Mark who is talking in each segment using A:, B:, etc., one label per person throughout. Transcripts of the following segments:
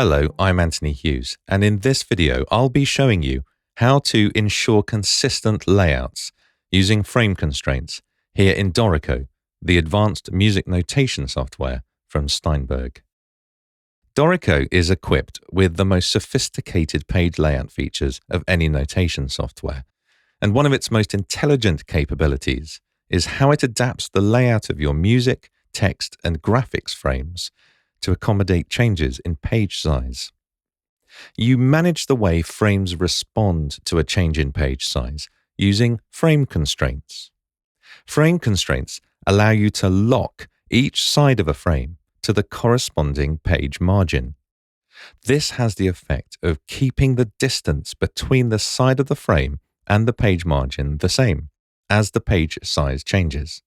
A: Hello, I'm Anthony Hughes, and in this video I'll be showing you how to ensure consistent layouts using frame constraints here in Dorico, the advanced music notation software from Steinberg. Dorico is equipped with the most sophisticated page layout features of any notation software, and one of its most intelligent capabilities is how it adapts the layout of your music, text, and graphics frames to accommodate changes in page size. You manage the way frames respond to a change in page size using frame constraints. Frame constraints allow you to lock each side of a frame to the corresponding page margin. This has the effect of keeping the distance between the side of the frame and the page margin the same as the page size changes.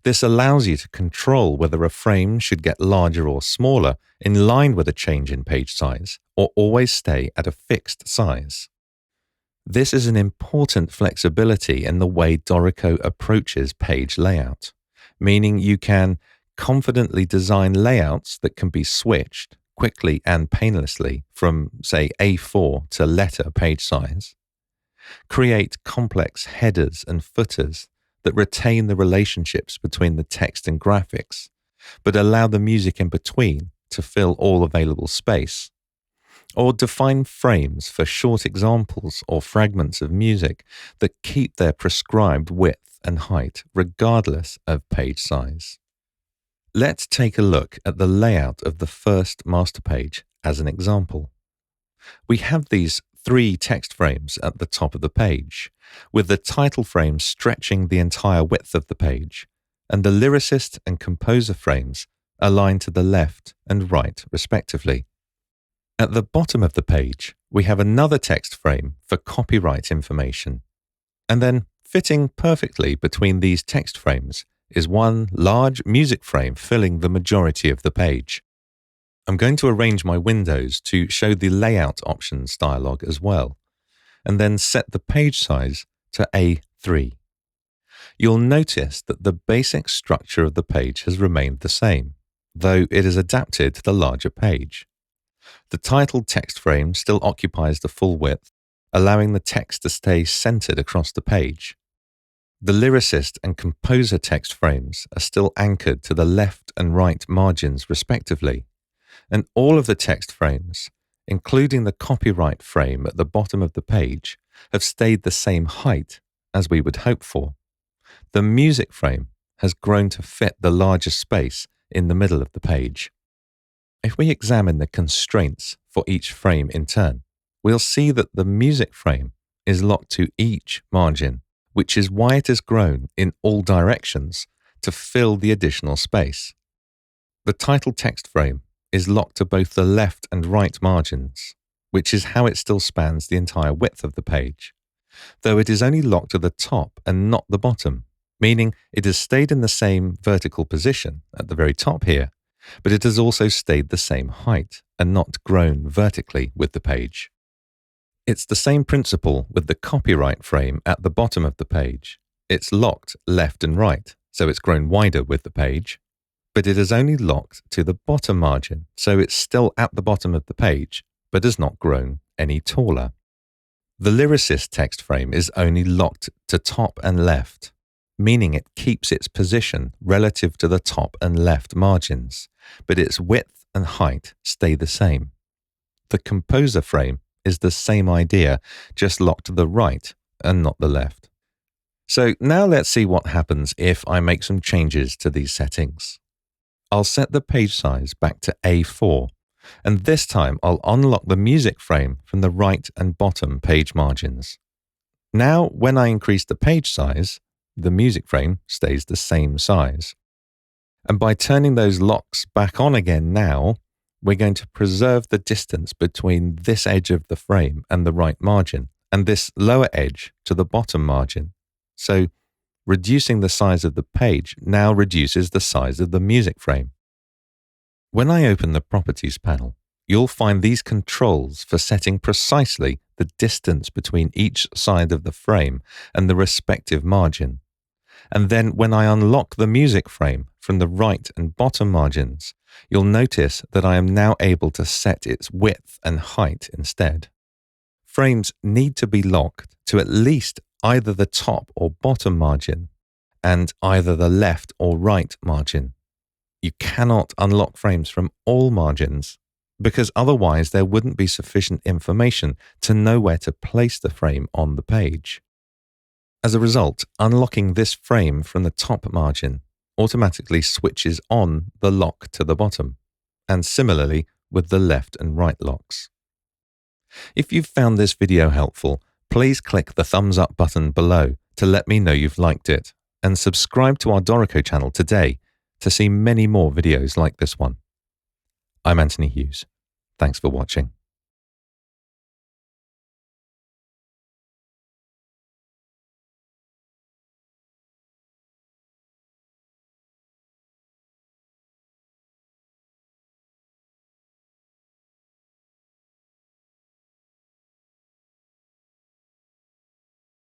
A: This allows you to control whether a frame should get larger or smaller in line with a change in page size, or always stay at a fixed size. This is an important flexibility in the way Dorico approaches page layout, meaning you can confidently design layouts that can be switched quickly and painlessly from, say, A4 to letter page size, create complex headers and footers that retain the relationships between the text and graphics, but allow the music in between to fill all available space, or define frames for short examples or fragments of music that keep their prescribed width and height regardless of page size. Let's take a look at the layout of the first master page as an example. We have these 3 text frames at the top of the page, with the title frame stretching the entire width of the page, and the lyricist and composer frames aligned to the left and right respectively. At the bottom of the page, we have another text frame for copyright information, and then fitting perfectly between these text frames is one large music frame filling the majority of the page. I'm going to arrange my windows to show the layout options dialog as well, and then set the page size to A3. You'll notice that the basic structure of the page has remained the same, though it is adapted to the larger page. The title text frame still occupies the full width, allowing the text to stay centered across the page. The lyricist and composer text frames are still anchored to the left and right margins respectively, and all of the text frames, including the copyright frame at the bottom of the page, have stayed the same height as we would hope for. The music frame has grown to fit the larger space in the middle of the page. If we examine the constraints for each frame in turn, we'll see that the music frame is locked to each margin, which is why it has grown in all directions to fill the additional space. The title text frame is locked to both the left and right margins, which is how it still spans the entire width of the page, though it is only locked to the top and not the bottom, meaning it has stayed in the same vertical position at the very top here, but it has also stayed the same height and not grown vertically with the page. It's the same principle with the copyright frame at the bottom of the page. It's locked left and right, so it's grown wider with the page, but it is only locked to the bottom margin, so it's still at the bottom of the page, but has not grown any taller. The lyricist text frame is only locked to top and left, meaning it keeps its position relative to the top and left margins, but its width and height stay the same. The composer frame is the same idea, just locked to the right and not the left. So now let's see what happens if I make some changes to these settings. I'll set the page size back to A4, and this time I'll unlock the music frame from the right and bottom page margins. Now, when I increase the page size, the music frame stays the same size. And by turning those locks back on again now, we're going to preserve the distance between this edge of the frame and the right margin, and this lower edge to the bottom margin. So, reducing the size of the page now reduces the size of the music frame. When I open the Properties panel, you'll find these controls for setting precisely the distance between each side of the frame and the respective margin. And then when I unlock the music frame from the right and bottom margins, You'll notice that I am now able to set its width and height instead. Frames need to be locked to at least either the top or bottom margin and either the left or right margin. You cannot unlock frames from all margins because otherwise there wouldn't be sufficient information to know where to place the frame on the page. As a result, unlocking this frame from the top margin automatically switches on the lock to the bottom, and similarly with the left and right locks. If you've found this video helpful, please click the thumbs up button below to let me know you've liked it, and subscribe to our Dorico channel today to see many more videos like this one. I'm Anthony Hughes. Thanks for watching.